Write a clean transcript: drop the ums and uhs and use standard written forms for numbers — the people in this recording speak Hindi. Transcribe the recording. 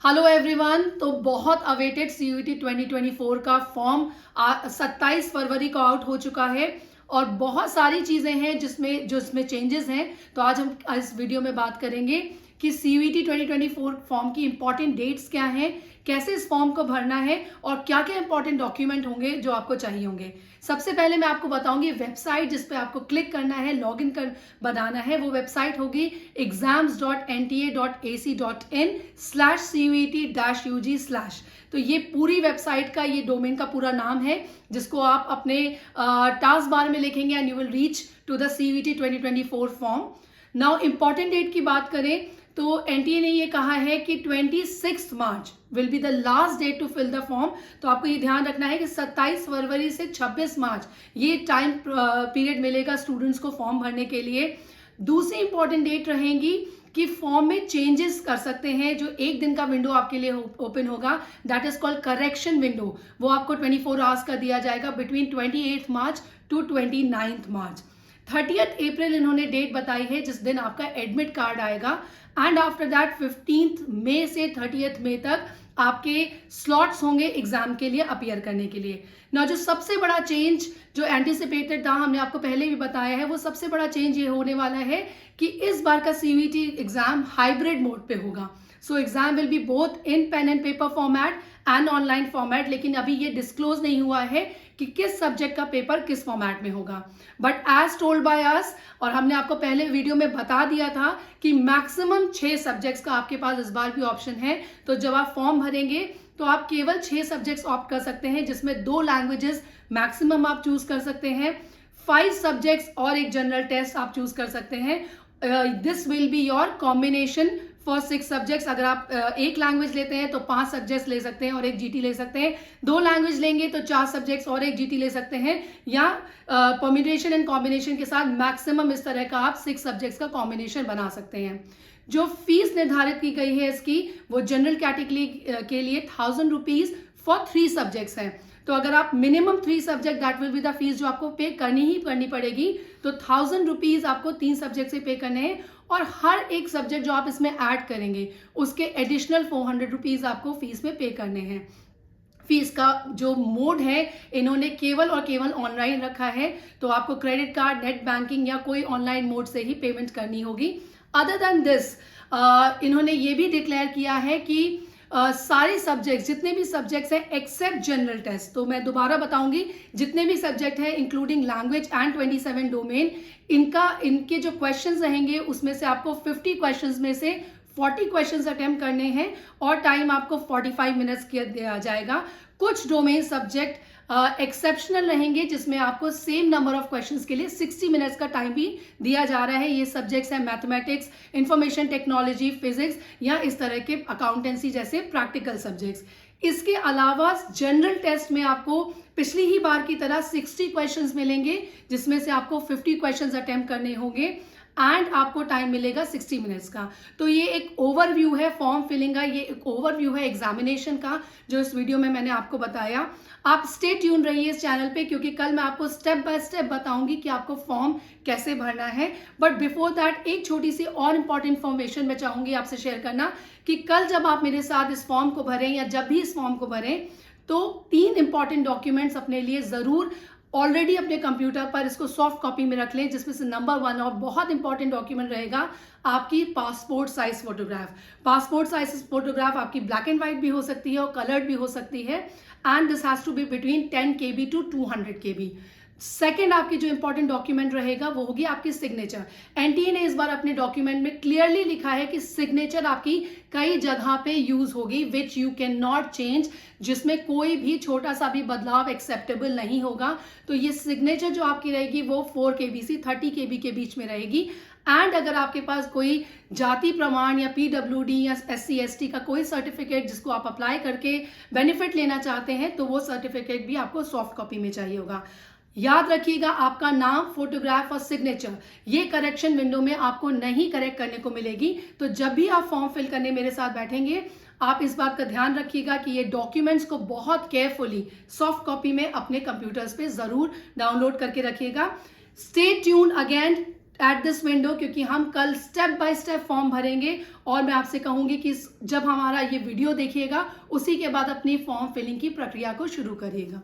Hello everyone. तो बहुत अवेटेड सीयूईटी 2024 का फॉर्म 27 फरवरी को आउट हो चुका है और बहुत सारी चीज़ें हैं जिसमें चेंजेस हैं। तो आज हम इस वीडियो में बात करेंगे कि सीयूईटी 2024 फॉर्म की इंपॉर्टेंट डेट्स क्या हैं, कैसे इस फॉर्म को भरना है और क्या क्या इंपॉर्टेंट डॉक्यूमेंट होंगे जो आपको चाहिए होंगे। सबसे पहले मैं आपको बताऊंगी वेबसाइट जिस पे आपको क्लिक करना है, लॉगिन कर बनाना है। वो वेबसाइट होगी exams.nta.ac.in/CUET-UG/। तो ये पूरी वेबसाइट का, ये डोमेन का पूरा नाम है जिसको आप अपने टास्क बार में लिखेंगे and you will reach to the CUET 2024 form. Now important date की बात करें तो एनटीए ने ये कहा है कि 26 March will be the last date to fill the form. तो आपको ये ध्यान रखना है कि 27 फरवरी से 26 मार्च ये टाइम पीरियड मिलेगा स्टूडेंट्स को फॉर्म भरने के लिए। दूसरी इंपॉर्टेंट डेट रहेगी कि फॉर्म में चेंजेस कर सकते हैं। जो एक दिन का विंडो आपके लिए ओपन होगा, that is called correction window, वो आपको 24 आवर्स का दिया जाएगा बिटवीन 28 मार्च टू 29 मार्च। 30 अप्रैल इन्होंने डेट बताई है जिस दिन आपका एडमिट कार्ड आएगा एंड आफ्टर दैट 15 मई से 30 मई तक आपके स्लॉट्स होंगे एग्जाम के लिए अपीयर करने के लिए। ना जो सबसे बड़ा चेंज जो एंटिसिपेटेड था, हमने आपको पहले भी बताया है, वो सबसे बड़ा चेंज ये होने वाला है कि इस बार का सीयूईटी एग्जाम हाइब्रिड मोड पे होगा। So exam will be both in pen and paper format and online format, लेकिन अभी ये डिस्क्लोज नहीं हुआ है कि किस सब्जेक्ट का पेपर किस फॉर्मेट में होगा। But as told by us, और हमने आपको पहले वीडियो में बता दिया था कि मैक्सिमम 6 सब्जेक्ट्स का आपके पास इस बार भी ऑप्शन है। तो जब आप फॉर्म भरेंगे तो आप केवल 6 सब्जेक्ट्स ऑप्ट कर सकते हैं, जिसमें 2 लैंग्वेजेस मैक्सिमम आप चूज कर सकते हैं, 5 सब्जेक्ट्स और एक जनरल टेस्ट आप चूज कर सकते हैं। This will be your combination for 6 subjects. अगर आप एक लैंग्वेज लेते हैं तो 5 सब्जेक्ट्स ले सकते हैं और एक जीटी ले सकते हैं। 2 लैंग्वेज लेंगे तो 4 सब्जेक्ट्स और एक जीटी ले सकते हैं, या परम्यूटेशन एंड कॉम्बिनेशन के साथ मैक्सिमम इस तरह का आप 6 सब्जेक्ट्स का कॉम्बिनेशन बना सकते हैं। जो फीस निर्धारित की गई है इसकी, वो जनरल कैटेगरी के लिए 1000 रुपीज फॉर 3 सब्जेक्ट्स है। तो अगर आप minimum 3 subject, that will be the fees जो आपको पे करनी पड़ेगी। तो 1000 रुपीज आपको 3 सब्जेक्ट से पे करने हैं और हर एक सब्जेक्ट जो आप इसमें ऐड करेंगे उसके एडिशनल 400 रुपीज आपको फीस में पे करने हैं। फीस का जो मोड है इन्होंने केवल और केवल ऑनलाइन रखा है, तो आपको क्रेडिट कार्ड, नेट बैंकिंग या कोई ऑनलाइन मोड से ही पेमेंट करनी होगी। अदर देन दिस इन्होंने ये भी डिक्लेयर किया है कि सारे सब्जेक्ट्स, जितने भी सब्जेक्ट्स हैं एक्सेप्ट जनरल टेस्ट, तो मैं दोबारा बताऊंगी, जितने भी सब्जेक्ट हैं इंक्लूडिंग लैंग्वेज एंड 27 डोमेन, इनके जो क्वेश्चंस रहेंगे उसमें से आपको 50 क्वेश्चंस में से 40 क्वेश्चंस अटेम्प्ट करने हैं और टाइम आपको 45 मिनट्स दिया जाएगा। कुछ डोमेन सब्जेक्ट एक्सेप्शनल रहेंगे जिसमें आपको सेम नंबर ऑफ क्वेश्चंस के लिए 60 मिनट्स का टाइम भी दिया जा रहा है। ये सब्जेक्ट्स हैं मैथमेटिक्स, इंफॉर्मेशन टेक्नोलॉजी, फिजिक्स या इस तरह के अकाउंटेंसी जैसे प्रैक्टिकल सब्जेक्ट्स। इसके अलावा जनरल टेस्ट में आपको पिछली ही बार की तरह 60 क्वेश्चंस मिलेंगे जिसमें से आपको 50 क्वेश्चंस अटेम्प्ट करने होंगे एंड आपको टाइम मिलेगा 60 मिनट्स का। तो ये एक ओवरव्यू है फॉर्म फिलिंग का, ये एक ओवरव्यू है एग्जामिनेशन का जो इस वीडियो में मैंने आपको बताया। आप स्टे ट्यून रहिए इस चैनल पे, क्योंकि कल मैं आपको स्टेप बाय स्टेप बताऊंगी कि आपको फॉर्म कैसे भरना है। बट बिफोर दैट एक छोटी सी और इंपॉर्टेंट इन्फॉर्मेशन मैं चाहूंगी आपसे शेयर करना कि कल जब आप मेरे साथ इस फॉर्म को भरें या जब भी इस फॉर्म को भरें तो 3 इंपॉर्टेंट डॉक्यूमेंट्स अपने लिए जरूर ऑलरेडी अपने कंप्यूटर पर इसको सॉफ्ट कॉपी में रख लें, जिसमें से नंबर 1 और बहुत इंपॉर्टेंट डॉक्यूमेंट रहेगा आपकी passport size photograph. Passport size photograph आपकी ब्लैक एंड व्हाइट भी हो सकती है और कलर्ड भी हो सकती है and this has to be between 10 KB to 200 KB। Second आपकी जो इंपॉर्टेंट डॉक्यूमेंट रहेगा वो होगी आपकी सिग्नेचर। एनटीए ने इस बार अपने डॉक्यूमेंट में क्लियरली लिखा है कि सिग्नेचर आपकी कई जगह पे यूज होगी which you can not change, जिसमें कोई भी छोटा सा भी बदलाव एक्सेप्टेबल नहीं होगा। तो ये सिग्नेचर जो आपकी रहेगी वो 4 KB से 30 KB के बीच में रहेगी। एंड अगर आपके पास कोई जाति प्रमाण या PWD या SC ST का कोई सर्टिफिकेट जिसको आप अप्लाई करके बेनिफिट लेना चाहते हैं तो वो सर्टिफिकेट भी आपको सॉफ्ट कॉपी में चाहिए होगा। याद रखिएगा, आपका नाम, फोटोग्राफ और सिग्नेचर ये करेक्शन विंडो में आपको नहीं करेक्ट करने को मिलेगी। तो जब भी आप फॉर्म फिल करने मेरे साथ बैठेंगे आप इस बात का ध्यान रखिएगा कि ये डॉक्यूमेंट्स को बहुत केयरफुली सॉफ्ट कॉपी में अपने कंप्यूटर्स पे जरूर डाउनलोड करके रखिएगा। Stay tune again at this window, क्योंकि हम कल स्टेप बाय स्टेप फॉर्म भरेंगे और मैं आपसे कहूंगी कि जब हमारा ये वीडियो देखिएगा उसी के बाद अपनी फॉर्म फिलिंग की प्रक्रिया को शुरू करिएगा।